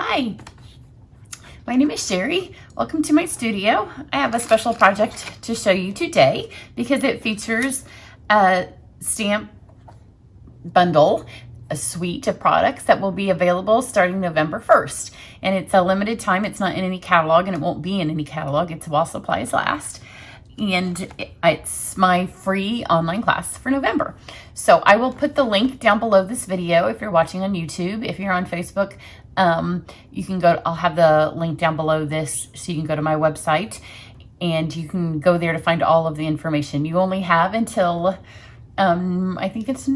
Hi, my name is Cheri. Welcome to my studio. I have a special project to show you today because it features a stamp bundle, a suite of products that will be available starting November 1st. And it's a limited time. It's not in any catalog and it won't be in any catalog. It's while supplies last. And it's my free online class for November. So I will put the link down below this video if you're watching on YouTube. If you're on Facebook, you can go, I'll have the link down below this so you can go to my website and you can go there to find all of the information. You only have until, I think it's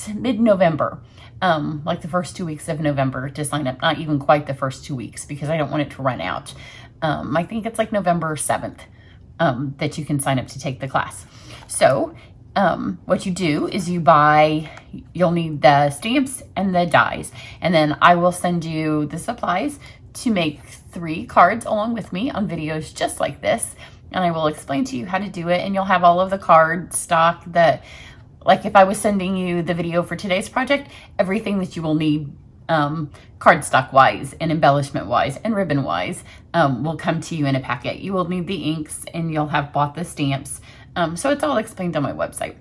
mid-November, like the first 2 weeks of November to sign up. Not even quite the first 2 weeks because I don't want it to run out. I think it's like November 7th. That you can sign up to take the class. So what you do is you'll need the stamps and the dies, and then I will send you the supplies to make 3 cards along with me on videos just like this, and I will explain to you how to do it, and you'll have all of the card stock that, like if I was sending you the video for today's project, everything that you will need cardstock wise and embellishment wise and ribbon wise will come to you in a packet. You will need the inks and you'll have bought the stamps. So it's all explained on my website.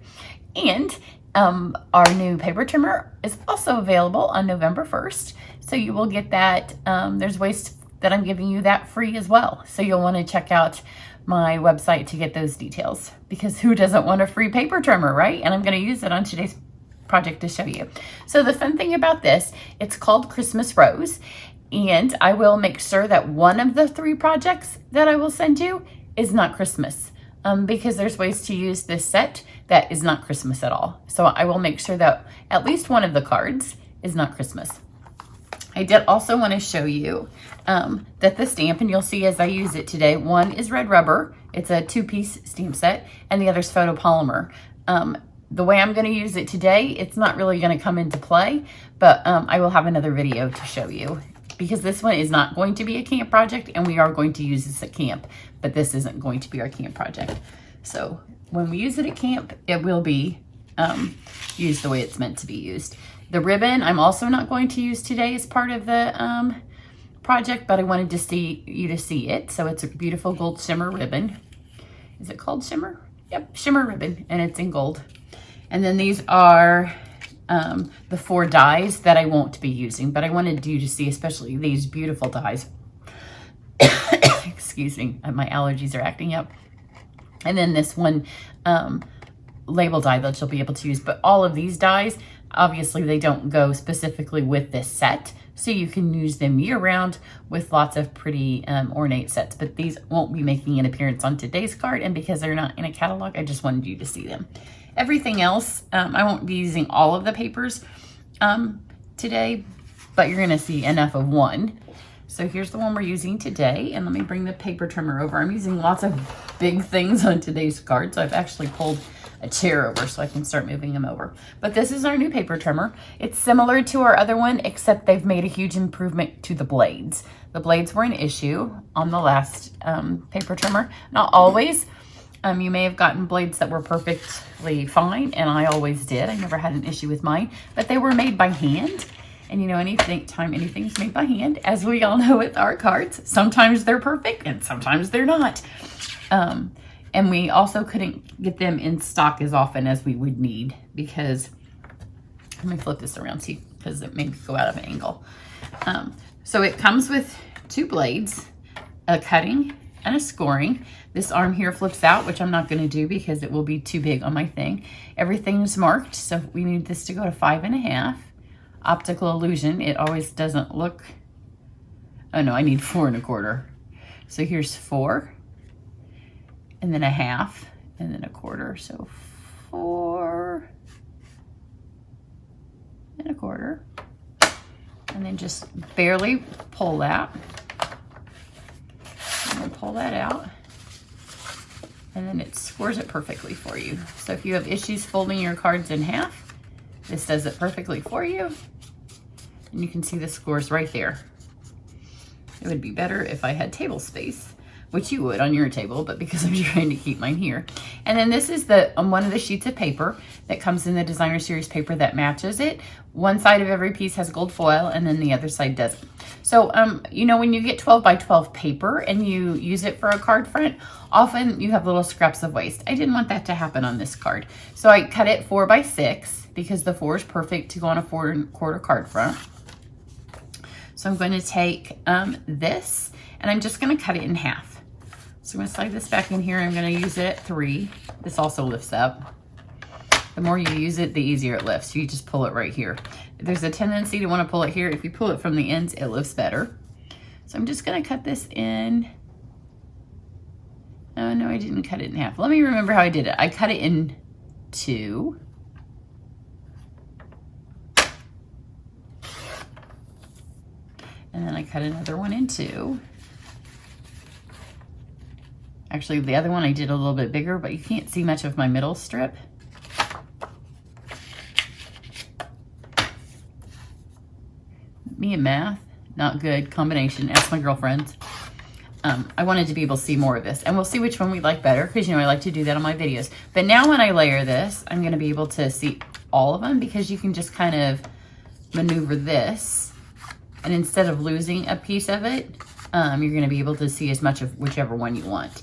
And our new paper trimmer is also available on November 1st. So you will get that. There's ways that I'm giving you that free as well. So you'll want to check out my website to get those details, because who doesn't want a free paper trimmer, right? And I'm going to use it on today's project to show you. So the fun thing about this, it's called Christmas Rose, and I will make sure that one of the 3 projects that I will send you is not Christmas, because there's ways to use this set that is not Christmas at all. So I will make sure that at least one of the cards is not Christmas. I did also want to show you that the stamp, and you'll see as I use it today, one is red rubber, it's a 2-piece stamp set, and the other's photopolymer. The way I'm going to use it today, it's not really going to come into play, but I will have another video to show you, because this one is not going to be a camp project and we are going to use this at camp, but this isn't going to be our camp project. So when we use it at camp, it will be used the way it's meant to be used. The ribbon, I'm also not going to use today as part of the project, but I wanted to you to see it. So it's a beautiful gold shimmer ribbon. Is it called shimmer? Yep, shimmer ribbon, and it's in gold. And then these are the 4 dies that I won't be using, but I wanted you to see especially these beautiful dies. Excuse me, my allergies are acting up. And then this one label die that you'll be able to use. But all of these dies, obviously they don't go specifically with this set, so you can use them year-round with lots of pretty ornate sets. But these won't be making an appearance on today's card, and because they're not in a catalog, I just wanted you to see them. Everything else, I won't be using all of the papers today, but you're gonna see enough of one. So here's the one we're using today, and let me bring the paper trimmer over. I'm using lots of big things on today's card, so I've actually pulled a chair over so I can start moving them over. But this is our new paper trimmer. It's similar to our other one, except they've made a huge improvement to the blades. The blades were an issue on the last paper trimmer. Not always. You may have gotten blades that were perfectly fine, and I always did. I never had an issue with mine, but they were made by hand. And you know, anytime anything's made by hand, as we all know with our cards, sometimes they're perfect and sometimes they're not. And we also couldn't get them in stock as often as we would need, because, let me flip this around, see, because it may go out of an angle. So it comes with 2 blades, a cutting and a scoring. This arm here flips out, which I'm not going to do because it will be too big on my thing. Everything's marked, so we need this to go to 5.5. Optical illusion, it always doesn't look, oh no, I need 4.25. So here's 4, and then a half, and then a quarter. So 4.25, and then just barely pull that. And then pull that out, and then it scores it perfectly for you. So if you have issues folding your cards in half, this does it perfectly for you. And you can see the scores right there. It would be better if I had table space, which you would on your table, but because I'm trying to keep mine here. And then this is one of the sheets of paper that comes in the designer series paper that matches it. One side of every piece has gold foil and then the other side doesn't. So, you know, when you get 12 by 12 paper and you use it for a card front, often you have little scraps of waste. I didn't want that to happen on this card. So I cut it 4 by 6 because the 4 is perfect to go on a 4¼ card front. So I'm going to take this and I'm just going to cut it in half. So I'm going to slide this back in here. I'm going to use it at 3. This also lifts up. The more you use it, the easier it lifts. You just pull it right here. There's a tendency to want to pull it here. If you pull it from the ends, it lifts better. So I'm just going to cut this in. Oh, no, I didn't cut it in half. Let me remember how I did it. I cut it in 2. And then I cut another one in 2. Actually, the other one I did a little bit bigger, but you can't see much of my middle strip. Me and math, not good combination. Ask my girlfriends. I wanted to be able to see more of this, and we'll see which one we like better, because you know I like to do that on my videos. But now when I layer this, I'm going to be able to see all of them, because you can just kind of maneuver this, and instead of losing a piece of it, you're going to be able to see as much of whichever one you want.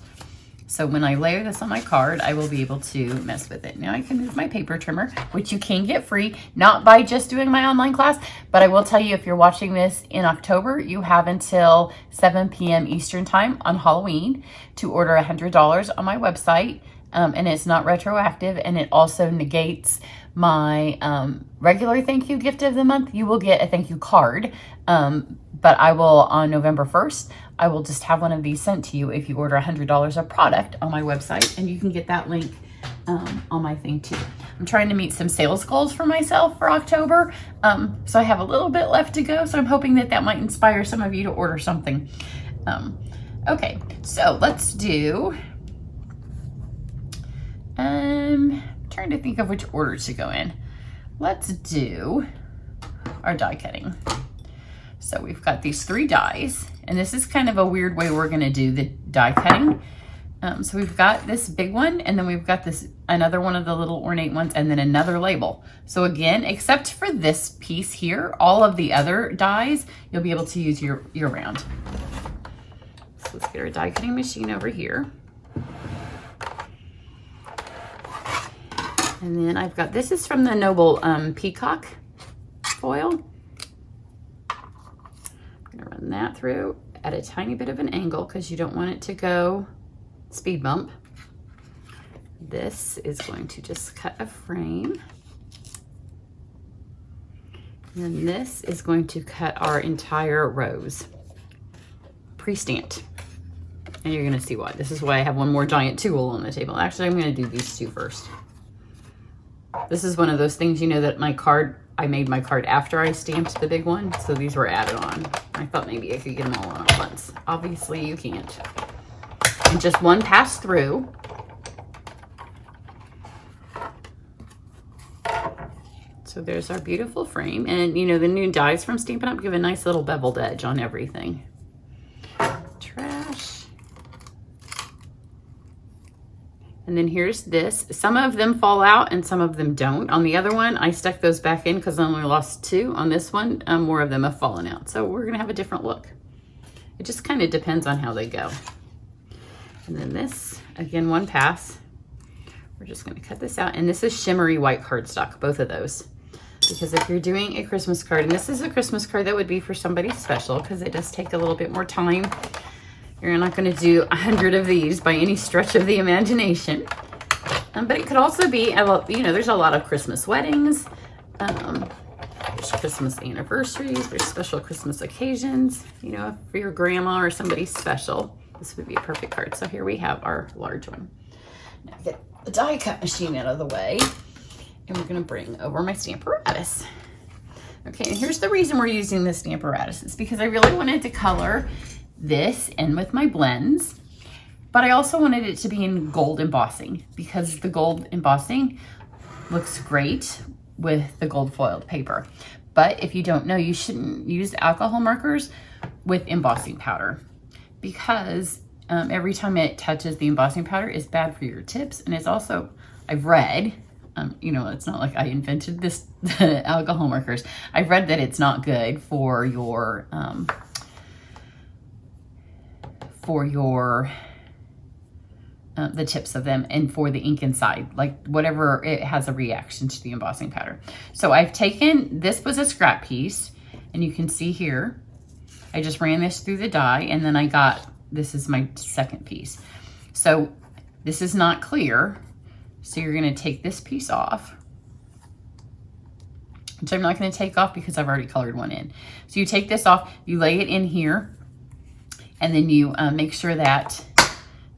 So when I layer this on my card, I will be able to mess with it. Now I can move my paper trimmer, which you can get free, not by just doing my online class, but I will tell you, if you're watching this in October, you have until 7 p.m. Eastern time on Halloween to order $100 on my website. And it's not retroactive, and it also negates my regular thank you gift of the month. You will get a thank you card, but I will, on November 1st, I will just have one of these sent to you if you order $100 of product on my website, and you can get that link on my thing too. I'm trying to meet some sales goals for myself for October, so I have a little bit left to go, so I'm hoping that that might inspire some of you to order something. Okay, so let's do... trying to think of which order to go in. Let's do our die cutting. So we've got these 3 dies, and this is kind of a weird way we're going to do the die cutting. So we've got this big one, and then we've got this another one of the little ornate ones, and then another label. So again, except for this piece here, all of the other dies you'll be able to use year round. So let's get our die cutting machine over here. And then I've got, this is from the Noble Peacock foil. I'm gonna run that through at a tiny bit of an angle because you don't want it to go speed bump. This is going to just cut a frame. And this is going to cut our entire rose, pre-stamped. And you're gonna see why. This is why I have one more giant tool on the table. Actually, I'm gonna do these 2 first. This is one of those things, you know, that I made my card after I stamped the big one, so these were added on. I thought maybe I could get them all on at once. Obviously, you can't. And just one pass through. So there's our beautiful frame. And, you know, the new dies from Stampin' Up! Give a nice little beveled edge on everything. Trash. And then here's this. Some of them fall out and some of them don't. On the other one, I stuck those back in because I only lost 2. On this one, more of them have fallen out. So we're gonna have a different look. It just kind of depends on how they go. And then this, again, one pass. We're just gonna cut this out. And this is shimmery white cardstock, both of those. Because if you're doing a Christmas card, and this is a Christmas card that would be for somebody special because it does take a little bit more time. You're not going to do 100 of these by any stretch of the imagination. But it could also be, you know, there's a lot of Christmas weddings. There's Christmas anniversaries. There's special Christmas occasions. You know, for your grandma or somebody special, this would be a perfect card. So here we have our large one. Now get the die cut machine out of the way. And we're going to bring over my Stamparatus. Okay, and here's the reason we're using this Stamparatus. It's because I really wanted to color this in with my blends, but I also wanted it to be in gold embossing because the gold embossing looks great with the gold foiled paper. But if you don't know, you shouldn't use alcohol markers with embossing powder because every time it touches the embossing powder is bad for your tips. And it's also, I've read, you know, it's not like I invented this, alcohol markers. I've read that it's not good for your the tips of them and for the ink inside, like whatever, it has a reaction to the embossing powder. So I've taken, this was a scrap piece, and you can see here, I just ran this through the die, and then I got, this is my second piece. So this is not clear, so you're gonna take this piece off, which I'm not gonna take off because I've already colored one in. So you take this off, you lay it in here, and then you make sure that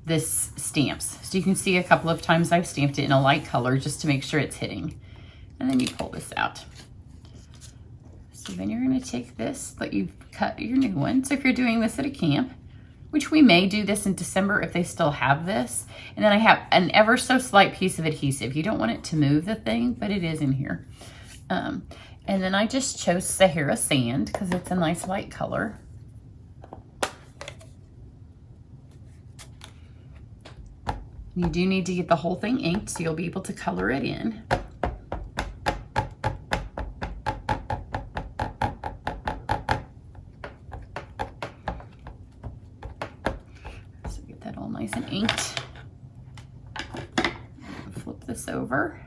this stamps. So you can see a couple of times I've stamped it in a light color just to make sure it's hitting. And then you pull this out. So then you're gonna take this that you've cut your new one. So if you're doing this at a camp, which we may do this in December if they still have this. And then I have an ever so slight piece of adhesive. You don't want it to move the thing, but it is in here. And then I just chose Sahara Sand because it's a nice light color. You do need to get the whole thing inked so you'll be able to color it in. So get that all nice and inked. Flip this over.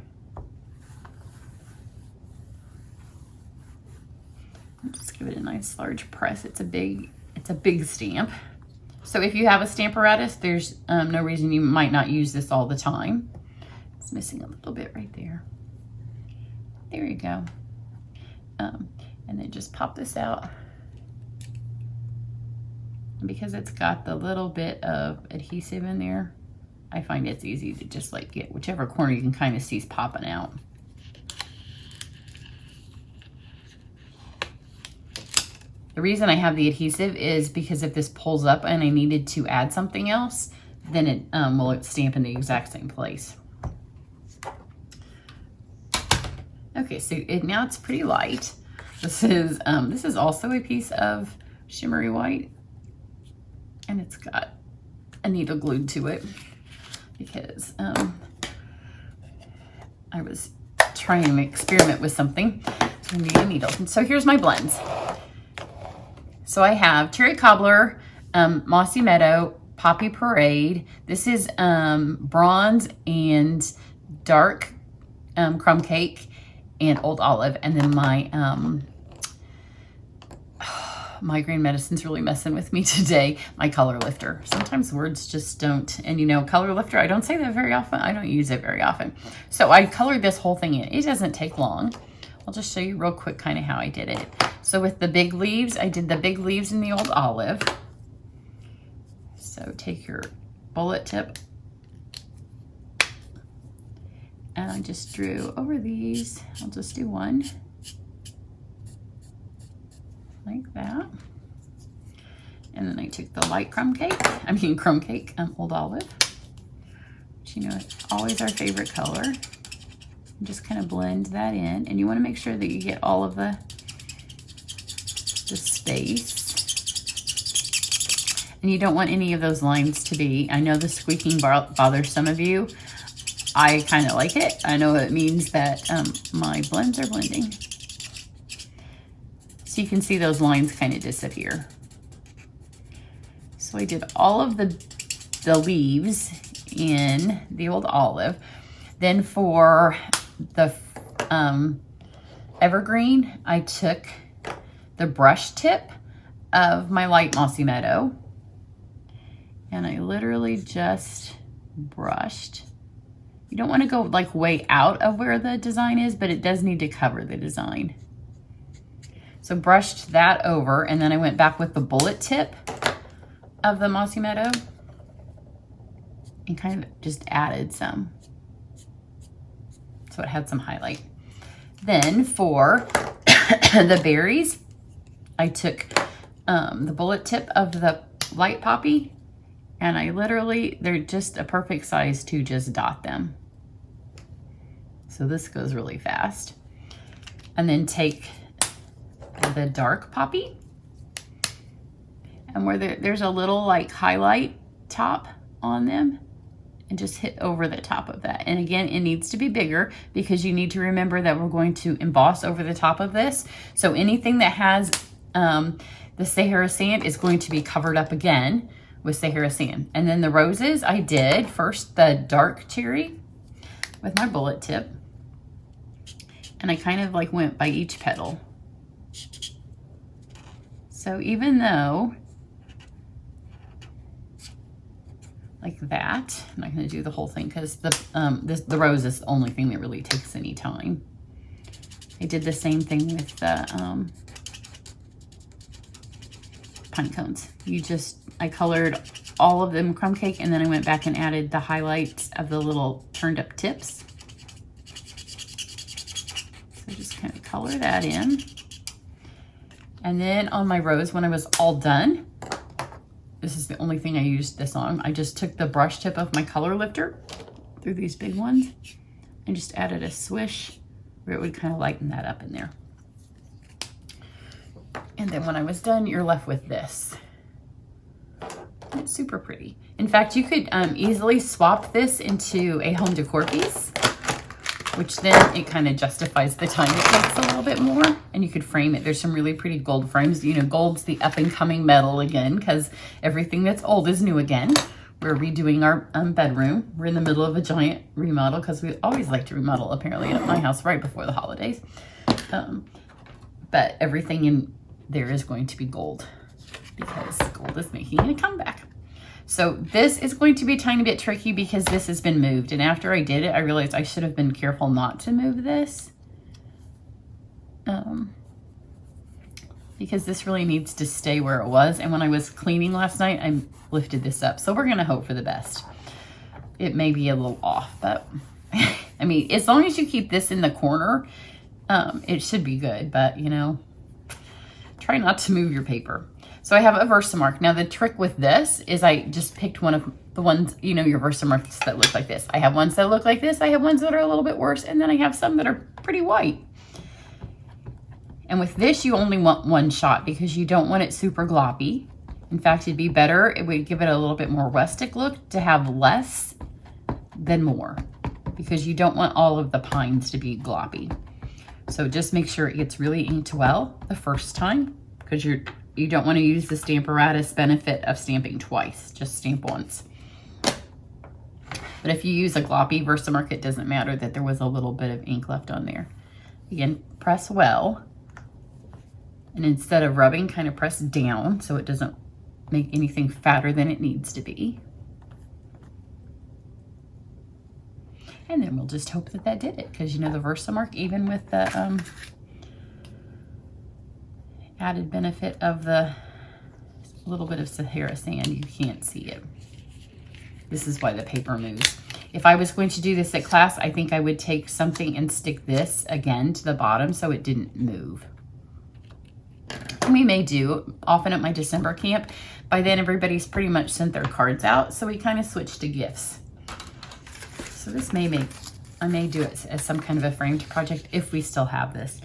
Just give it a nice large press. It's a big stamp. So if you have a Stamparatus, there's no reason you might not use this all the time. It's missing a little bit right there. There you go. And then just pop this out. And because it's got the little bit of adhesive in there, I find it's easy to just like get whichever corner you can kind of see is popping out. The reason I have the adhesive is because if this pulls up and I needed to add something else, then it will stamp in the exact same place. Okay, so now it's pretty light. This is also a piece of shimmery white, and it's got a needle glued to it because I was trying to experiment with something, so I need a needle. And so here's my blends. So I have Cherry Cobbler, Mossy Meadow, Poppy Parade. This is Bronze and Dark Crumb Cake and Old Olive. And then my migraine medicine's really messing with me today. My Color Lifter. Sometimes words just don't. And you know, Color Lifter, I don't say that very often. I don't use it very often. So I colored this whole thing in. It doesn't take long. I'll just show you real quick kind of how I did it. So with the big leaves, I did the big leaves in the Old Olive. So take your bullet tip and I just drew over these. I'll just do one like that. And then I took the light crumb cake, Old Olive, which, you know, it's always our favorite color. And just kind of blend that in. And you want to make sure that you get all of the space. And you don't want any of those lines to be, I know the squeaking bothers some of you. I kind of like it. I know it means that my blends are blending. So you can see those lines kind of disappear. So I did all of the leaves in the Old Olive. Then for the evergreen, I took the brush tip of my light Mossy Meadow, and I literally just brushed. You don't want to go like way out of where the design is, but it does need to cover the design. So brushed that over, and then I went back with the bullet tip of the Mossy Meadow and kind of just added some. So it had some highlight. Then for the berries, I took the bullet tip of the light poppy, and I literally, they're just a perfect size to just dot them. So this goes really fast. And then take the dark poppy, and where there's a little like highlight top on them and just hit over the top of that. And again, it needs to be bigger because you need to remember that we're going to emboss over the top of this. So anything that has the Sahara sand is going to be covered up again with Sahara sand. And then the roses, I did first the dark cherry with my bullet tip. And I kind of like went by each petal. So even though, like that, I'm not going to do the whole thing because the rose is the only thing that really takes any time. I did the same thing with the pine cones. I colored all of them crumb cake, and then I went back and added the highlights of the little turned up tips. So just kind of color that in. And then on my rose, when I was all done, this is the only thing I used this on. I just took the brush tip of my color lifter through these big ones and just added a swish where it would kind of lighten that up in there. And then when I was done, you're left with this. It's super pretty. In fact, you could easily swap this into a home decor piece, which then it kind of justifies the time it takes a little bit more, and you could frame it. There's some really pretty gold frames. You know, gold's the up and coming metal again, because everything that's old is new again. We're redoing our bedroom. We're in the middle of a giant remodel because we always like to remodel apparently at my house right before the holidays. But everything in there is going to be gold because gold is making a comeback. So this is going to be a tiny bit tricky because this has been moved. And after I did it, I realized I should have been careful not to move this. Because this really needs to stay where it was. And when I was cleaning last night, I lifted this up. So we're gonna hope for the best. It may be a little off, but I mean, as long as you keep this in the corner, it should be good. But you know, try not to move your paper. So I have a Versamark. Now the trick with this is I just picked one of the ones, you know, your Versamarks that look like this. I have ones that look like this. I have ones that are a little bit worse. And then I have some that are pretty white. And with this, you only want one shot because you don't want it super gloppy. In fact, it'd be better, it would give it a little bit more rustic look to have less than more because you don't want all of the pines to be gloppy. So just make sure it gets really inked well the first time because you don't want to use the Stamparatus benefit of stamping twice, just stamp once. But if you use a gloppy Versamark, it doesn't matter that there was a little bit of ink left on there. Again, press well. And instead of rubbing, kind of press down so it doesn't make anything fatter than it needs to be. And then we'll just hope that that did it because, you know, the Versamark, even with the added benefit of the little bit of Sahara sand, you can't see it. This is why the paper moves. If I was going to do this at class, I think I would take something and stick this again to the bottom so it didn't move. And we may do often at my December camp. By then everybody's pretty much sent their cards out, so we kind of switched to gifts. So this I may do it as some kind of a framed project if we still have this.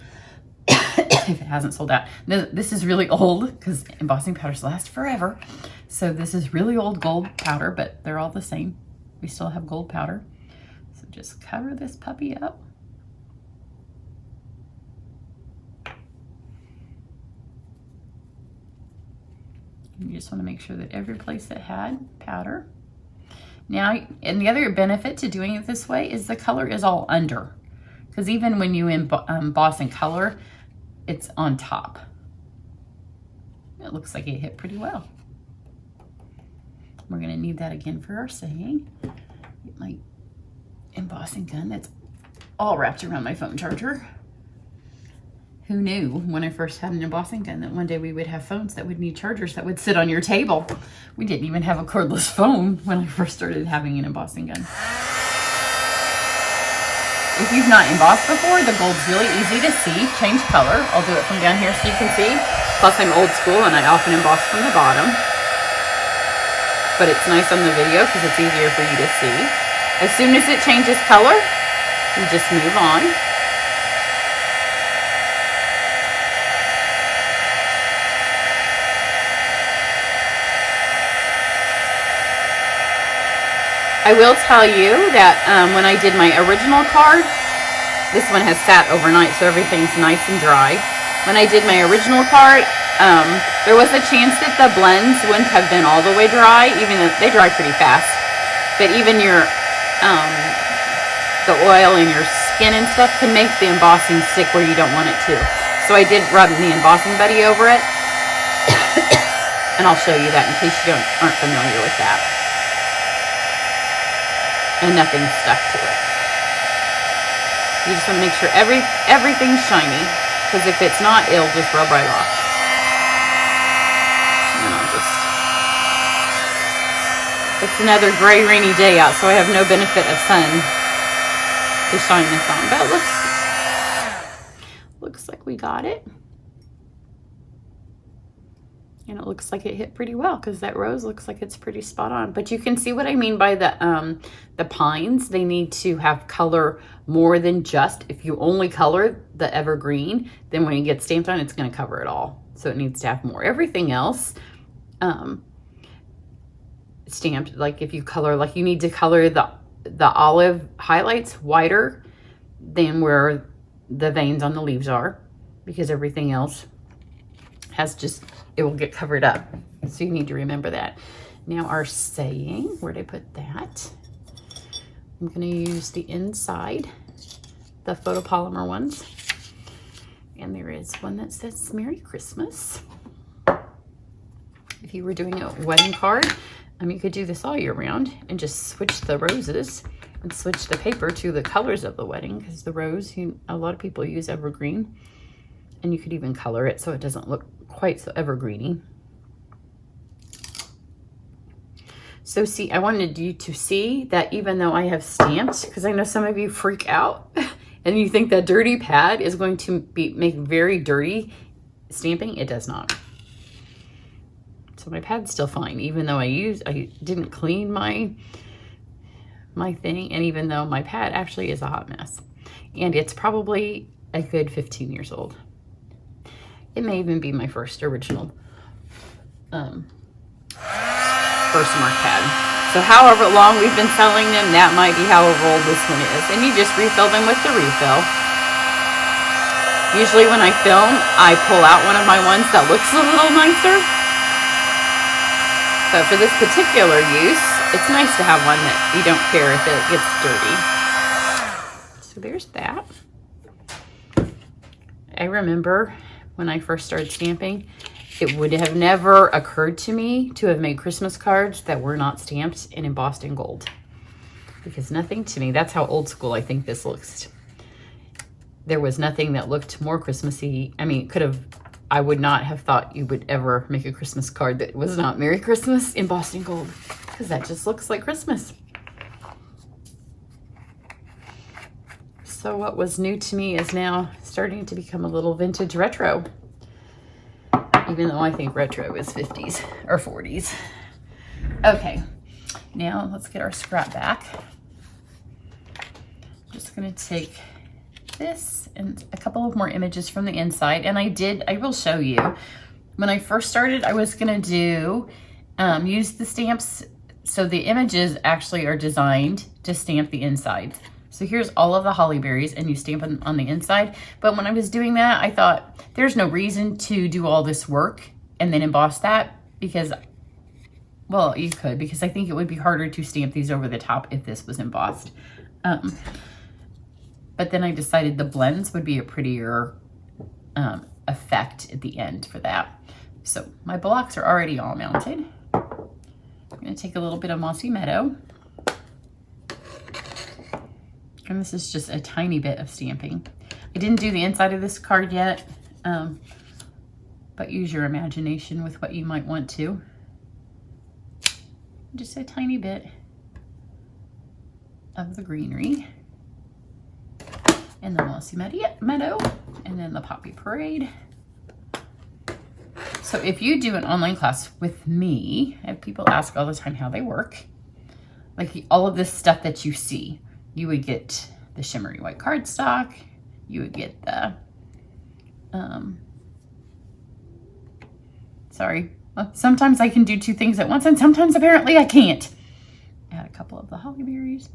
If it hasn't sold out. This is really old because embossing powders last forever. So this is really old gold powder, but they're all the same. We still have gold powder. So just cover this puppy up. You just want to make sure that every place that had powder. Now, and the other benefit to doing it this way is the color is all under. Because even when you emboss in color, it's on top. It looks like it hit pretty well. We're going to need that again for our saying. Get my embossing gun that's all wrapped around my phone charger. Who knew when I first had an embossing gun that one day we would have phones that would need chargers that would sit on your table. We didn't even have a cordless phone when I first started having an embossing gun. If you've not embossed before, the gold's really easy to see. Change color. I'll do it from down here so you can see. Plus I'm old school and I often emboss from the bottom. But it's nice on the video because it's easier for you to see. As soon as it changes color, you just move on. I will tell you that when I did my original card, this one has sat overnight, so everything's nice and dry. When I did my original card, there was a chance that the blends wouldn't have been all the way dry, even though they dry pretty fast. But even your the oil in your skin and stuff can make the embossing stick where you don't want it to. So I did rub the embossing buddy over it. And I'll show you that in case you aren't familiar with that. And nothing stuck to it. You just want to make sure everything's shiny, because if it's not, it'll just rub right off. And I'll just... It's another gray, rainy day out, so I have no benefit of sun to shine this on. But it looks like we got it. And it looks like it hit pretty well, because that rose looks like it's pretty spot on. But you can see what I mean by the pines. They need to have color more than just, if you only color the evergreen, then when it gets stamped on, it's going to cover it all. So it needs to have more. Everything else stamped, like if you color, like you need to color the olive highlights whiter than where the veins on the leaves are, because everything else has just, it will get covered up. So you need to remember that. Now our saying, where'd I put that? I'm going to use the inside, the photopolymer ones. And there is one that says Merry Christmas. If you were doing a wedding card, you could do this all year round and just switch the roses and switch the paper to the colors of the wedding, because the rose, a lot of people use evergreen. And you could even color it so it doesn't look quite so evergreeny. So see, I wanted you to see that even though I have stamped, because I know some of you freak out and you think that dirty pad is going to make very dirty stamping. It does not. So my pad's still fine, even though I didn't clean my thing, and even though my pad actually is a hot mess. And it's probably a good 15 years old. It may even be my first original first mark pad. So however long we've been selling them, that might be however old this one is. And you just refill them with the refill. Usually when I film, I pull out one of my ones that looks a little nicer. But for this particular use, it's nice to have one that you don't care if it gets dirty. So there's that. I remember when I first started stamping, it would have never occurred to me to have made Christmas cards that were not stamped and embossed in gold. Because nothing to me, that's how old school I think this looks. There was nothing that looked more Christmassy. I would not have thought you would ever make a Christmas card that was not Merry Christmas embossed in gold, because that just looks like Christmas. So what was new to me is now starting to become a little vintage retro, even though I think retro is 50s or 40s. Okay, now let's get our scrap back. Just gonna take this and a couple of more images from the inside. And I will show you. When I first started, I was gonna do, use the stamps. So the images actually are designed to stamp the inside. So here's all of the holly berries and you stamp them on the inside. But when I was doing that, I thought there's no reason to do all this work and then emboss that, because, well, you could, because I think it would be harder to stamp these over the top if this was embossed. But then I decided the blends would be a prettier effect at the end for that. So my blocks are already all mounted. I'm gonna take a little bit of Mossy Meadow. And this is just a tiny bit of stamping. I didn't do the inside of this card yet, but use your imagination with what you might want to. Just a tiny bit of the greenery. And the Mossy Meadow, and then the Poppy Parade. So if you do an online class with me, I have people ask all the time how they work. Like all of this stuff that you see, you would get the shimmery white cardstock, you would get the, sometimes I can do two things at once, and sometimes apparently I can't. Add a couple of the holly berries.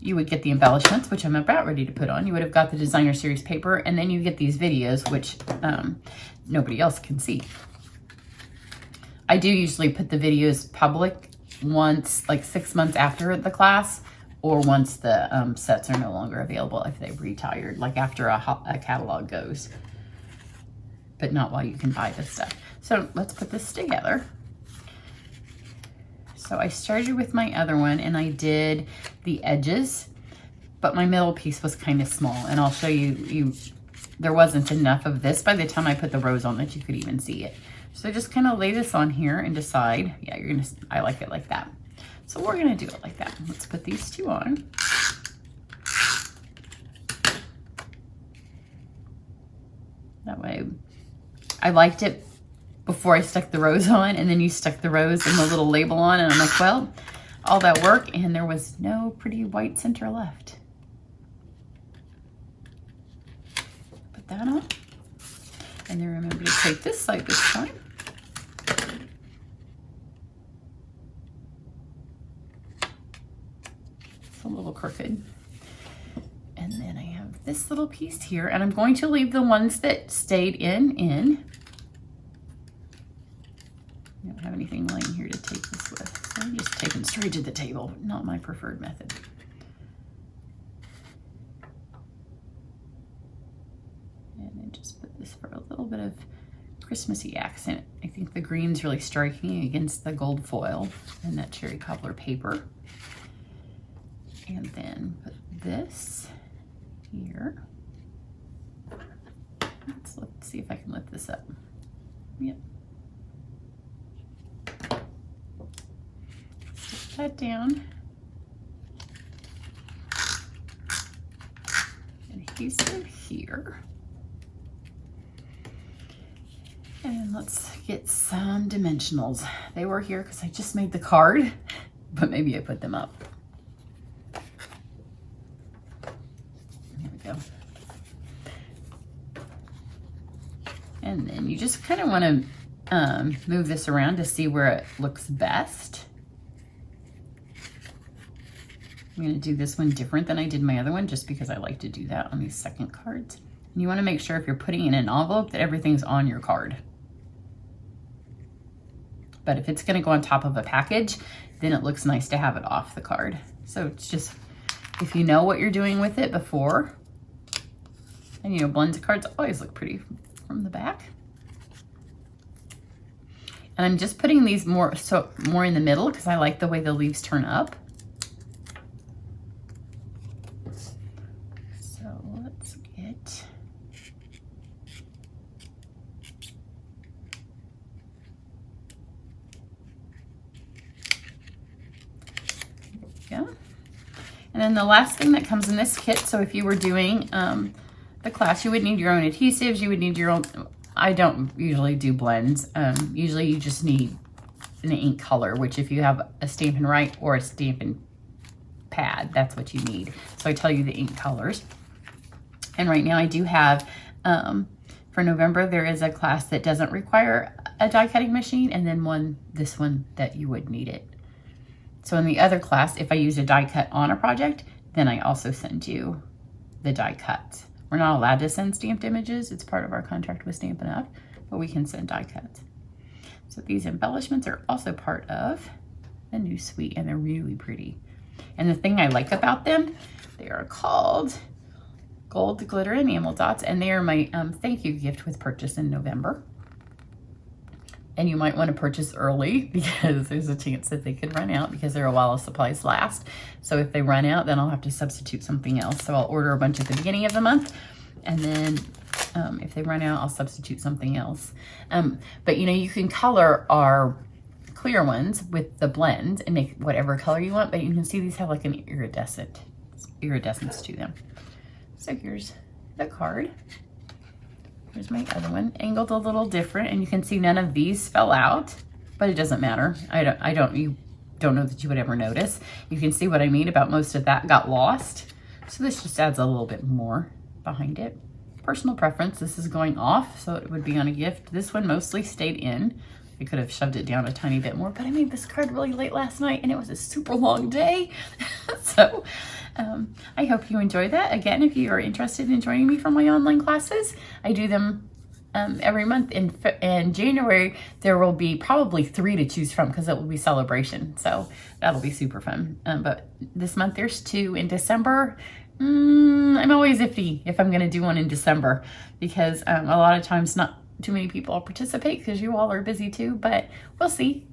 You would get the embellishments, which I'm about ready to put on. You would have got the designer series paper, and then you get these videos, which nobody else can see. I do usually put the videos public once, like 6 months after the class, or once the sets are no longer available if they've retired, like after a catalog goes, but not while you can buy this stuff. So let's put this together. So I started with my other one and I did the edges, but my middle piece was kind of small, and I'll show you, there wasn't enough of this by the time I put the rose on that you could even see it. So just kind of lay this on here and decide, yeah, I like it like that. So we're gonna do it like that. Let's put these two on. That way, I liked it before I stuck the rose on, and then you stuck the rose and the little label on, and I'm like, well, all that work, and there was no pretty white center left. Put that on. And then remember to take this side this time. It's a little crooked. And then I have this little piece here, and I'm going to leave the ones that stayed in. I don't have anything laying here to take this with, so I'm just taking straight to the table. Not my preferred method. And then just put this for a little bit of Christmassy accent. I think the green's really striking against the gold foil and that cherry cobbler paper. And then put this here. Let's see if I can lift this up. Yep. Stick that down. Adhesive here. And let's get some dimensionals. They were here because I just made the card, but maybe I put them up. There we go. And then you just kind of want to move this around to see where it looks best. I'm going to do this one different than I did my other one, just because I like to do that on these second cards. And you want to make sure if you're putting in an envelope that everything's on your card. But if it's going to go on top of a package, then it looks nice to have it off the card. So it's just, if you know what you're doing with it before, and you know, blended cards always look pretty from the back. And I'm just putting these more in the middle because I like the way the leaves turn up. So let's get And then the last thing that comes in this kit, so if you were doing the class, you would need your own adhesives, you would need your own, I don't usually do blends. Usually you just need an ink color, which if you have a Stampin' Write or a Stampin' pad, that's what you need. So I tell you the ink colors. And right now I do have, for November, there is a class that doesn't require a die cutting machine, and then this one that you would need it. So in the other class, if I use a die cut on a project, then I also send you the die cuts. We're not allowed to send stamped images. It's part of our contract with Stampin' Up, but we can send die cuts. So these embellishments are also part of the new suite, and they're really pretty. And the thing I like about them, they are called Gold Glitter Enamel Dots, and they are my thank you gift with purchase in November. And you might want to purchase early because there's a chance that they could run out because they're a while supplies last. So if they run out, then I'll have to substitute something else. So I'll order a bunch at the beginning of the month, and then if they run out, I'll substitute something else. But you know, you can color our clear ones with the blend and make whatever color you want, but you can see these have like an iridescence to them. So here's the card. Here's my other one, angled a little different, and you can see none of these fell out, but it doesn't matter. You don't know that you would ever notice. You can see what I mean about most of that got lost. So this just adds a little bit more behind it. Personal preference, this is going off, so it would be on a gift. This one mostly stayed in. I could have shoved it down a tiny bit more, but I made this card really late last night and it was a super long day. So I hope you enjoy that. Again, if you are interested in joining me for my online classes, I do them every month. In January, there will be probably 3 to choose from because it will be celebration. So that'll be super fun. But this month there's 2. In December, I'm always iffy if I'm going to do one in December because a lot of times not too many people participate because you all are busy too, but we'll see.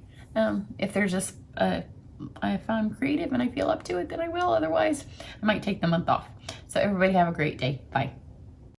If there's just, if I'm creative and I feel up to it, then I will. Otherwise, I might take the month off. So everybody have a great day. Bye.